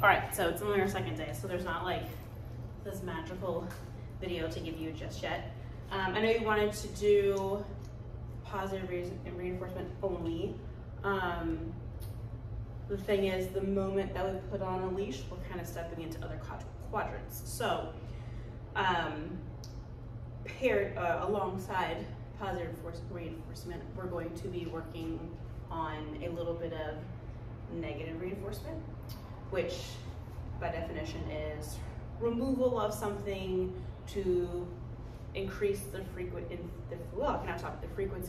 All right, so it's only our second day, so there's not like this magical video to give you just yet. I know you wanted to do positive reinforcement only. The thing is, the moment that we put on a leash, we're kind of stepping into other quadrants. So paired alongside positive reinforcement, we're going to be working on a little bit of negative reinforcement, which by definition is removal of something to increase the frequency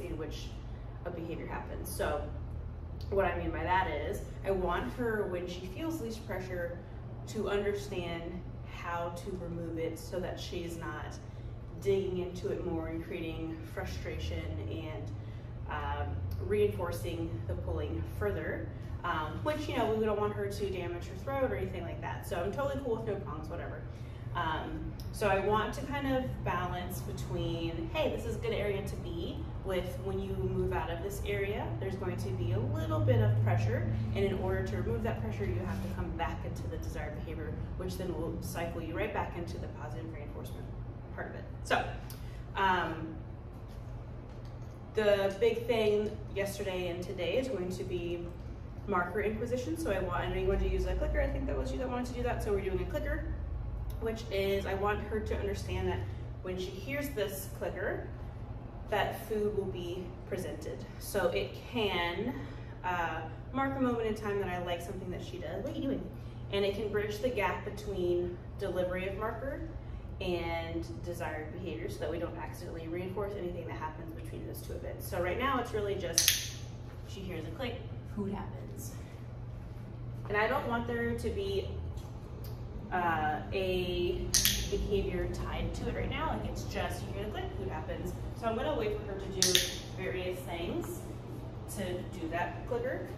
in which a behavior happens. So what I mean by that is, I want her, when she feels leash pressure, to understand how to remove it so that she's not digging into it more and creating frustration and reinforcing the pulling further, which, you know, we don't want her to damage her throat or anything like that. So I'm totally cool with no prongs, whatever. So I want to kind of balance between, hey, this is a good area to be with. When you move out of this area, there's going to be a little bit of pressure, and in order to remove that pressure, you have to come back into the desired behavior, which then will cycle you right back into the positive reinforcement part of it. So the big thing yesterday and today is going to be marker inquisition. So I know you wanted to use a clicker. I think that was you that wanted to do that. So we're doing a clicker, which is, I want her to understand that when she hears this clicker, that food will be presented. So it can mark a moment in time that I like something that she does. What are you doing? And it can bridge the gap between delivery of marker and desired behavior, so that we don't accidentally reinforce anything that happens between those two events. So right now it's really just, she hears a click, food happens. And I don't want there to be a behavior tied to it right now. Like, it's just, you hear the click, food happens. So I'm gonna wait for her to do various things to do that clicker,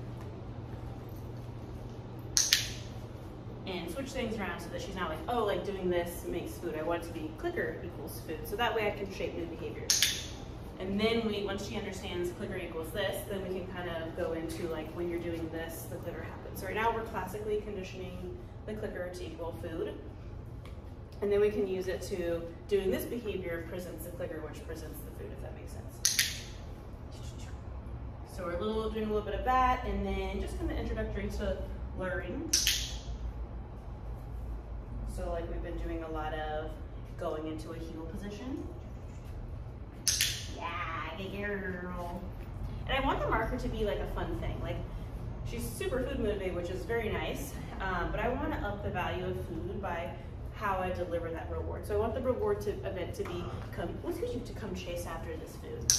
and switch things around so that she's not like, oh, like doing this makes food. I want it to be clicker equals food. So that way I can shape new behaviors. And then once she understands clicker equals this, then we can kind of go into like, when you're doing this, the clicker happens. So right now we're classically conditioning the clicker to equal food. And then we can use it to doing this behavior presents the clicker, which presents the food, if that makes sense. So we're doing a little bit of that, and then just kind of introductory to luring. So like, we've been doing a lot of going into a heel position. Yeah, good girl. And I want the marker to be like a fun thing. Like, she's super food motivated, which is very nice, but I want to up the value of food by how I deliver that reward. So I want the reward event to be, to come chase after this food.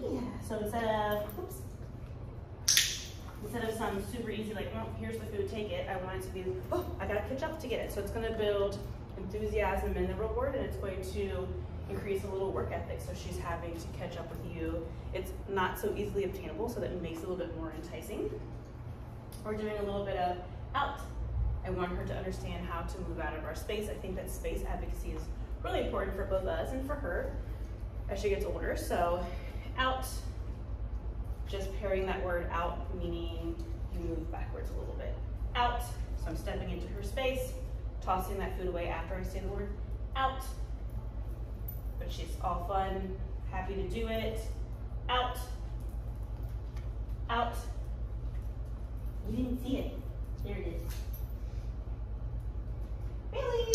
Yeah, so instead of some super easy, like, oh, here's the food, take it, I want it to be, oh, I gotta catch up to get it. So it's gonna build enthusiasm in the reward, and it's going to increase a little work ethic. So she's having to catch up with you. It's not so easily obtainable, so that it makes it a little bit more enticing. We're doing a little bit of out. I want her to understand how to move out of our space. I think that space advocacy is really important for both us and for her as she gets older. So out, just pairing that word out, meaning you move backwards a little bit. Out, so I'm stepping into her space, tossing that food away after I say the word out. But she's all fun, happy to do it. Out, out. You didn't see it. There it is. Really?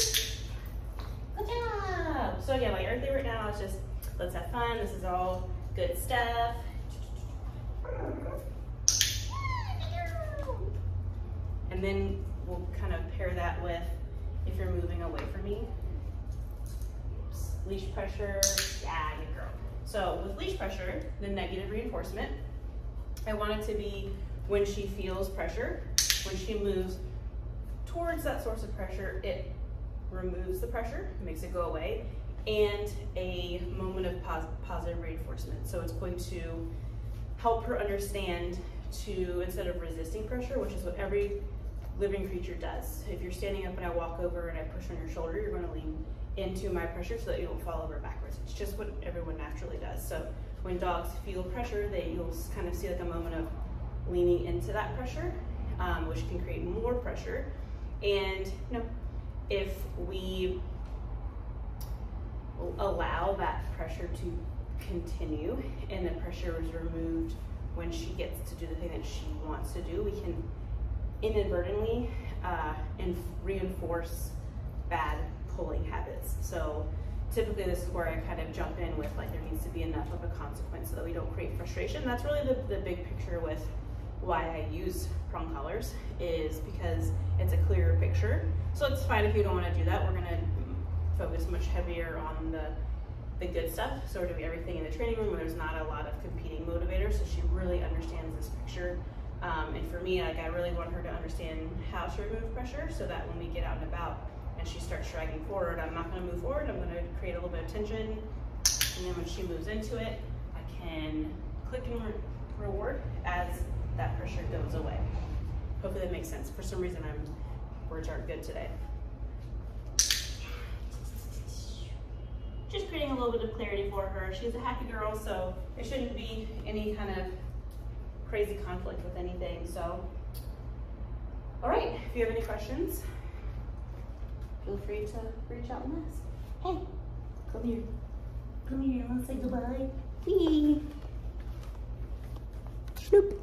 Good job. So yeah, my earthy right now is just, let's have fun. This is all good stuff. And then we'll kind of pair that with, if you're moving away from me, leash pressure, yeah, good girl. So with leash pressure, the negative reinforcement, I want it to be when she feels pressure, when she moves towards that source of pressure, it removes the pressure, makes it go away, and a moment of positive reinforcement. So it's going to help her understand to, instead of resisting pressure, which is what every living creature does. If you're standing up and I walk over and I push on your shoulder, you're going to lean into my pressure so that you don't fall over backwards. It's just what everyone naturally does. So when dogs feel pressure, you'll kind of see like a moment of leaning into that pressure. which can create more pressure. And if we allow that pressure to continue and the pressure is removed when she gets to do the thing that she wants to do, we can inadvertently reinforce bad pulling habits. So typically this is where I kind of jump in with like there needs to be enough of a consequence so that we don't create frustration. That's really the big picture with why I use prong collars, is because it's a clearer picture. So it's fine if you don't want to do that. We're going to focus much heavier on the good stuff. So we're doing everything in the training room where there's not a lot of competing motivators, so she really understands this picture. And for me, like, I really want her to understand how to remove pressure so that when we get out and about and she starts dragging forward, I'm not going to move forward, I'm going to create a little bit of tension, and then when she moves into it, I can click and reward as that pressure goes away. Hopefully that makes sense. For some reason, words aren't good today. Just creating a little bit of clarity for her. She's a happy girl, so there shouldn't be any kind of crazy conflict with anything. So, all right, if you have any questions, feel free to reach out and ask. Hey, come here. Come here, let's say goodbye. Whee! Snoop.